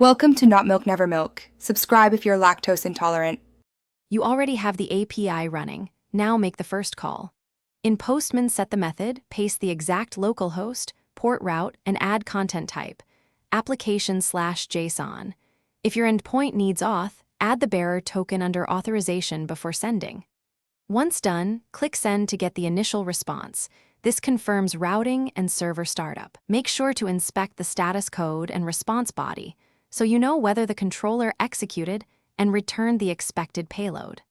Welcome to Not Milk Never Milk. Subscribe if you're lactose intolerant. You already have the API running. Now make the first call. In Postman, set the method, paste the exact local host, port route, and add content type, application/JSON. If your endpoint needs auth, add the bearer token under authorization before sending. Once done, click Send to get the initial response. This confirms routing and server startup. Make sure to inspect the status code and response body so you know whether the controller executed and returned the expected payload.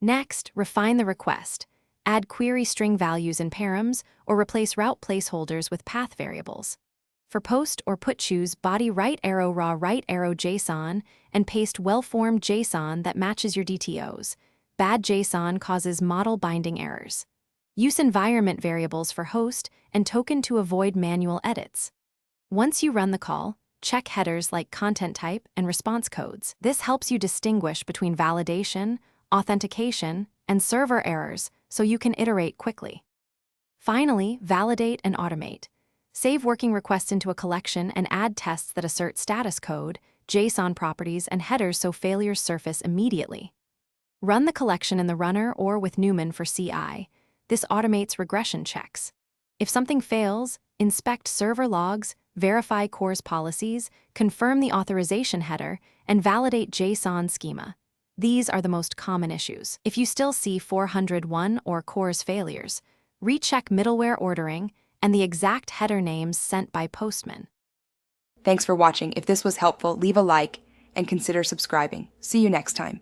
Next, refine the request. Add query string values in params or replace route placeholders with path variables. For post or put, choose body right arrow raw right arrow JSON and paste well-formed JSON that matches your DTOs. Bad JSON causes model binding errors. Use environment variables for host and token to avoid manual edits. Once you run the call, check headers like content type and response codes. This helps you distinguish between validation, authentication, and server errors so you can iterate quickly. Finally, validate and automate. Save working requests into a collection and add tests that assert status code, JSON properties, and headers so failures surface immediately. Run the collection in the runner or with Newman for CI. This automates regression checks. If something fails, inspect server logs, verify CORS policies, confirm the authorization header, and validate JSON schema. These are the most common issues. If you still see 401 or CORS failures, recheck middleware ordering and the exact header names sent by Postman. Thanks for watching. If this was helpful, leave a like and consider subscribing. See you next time.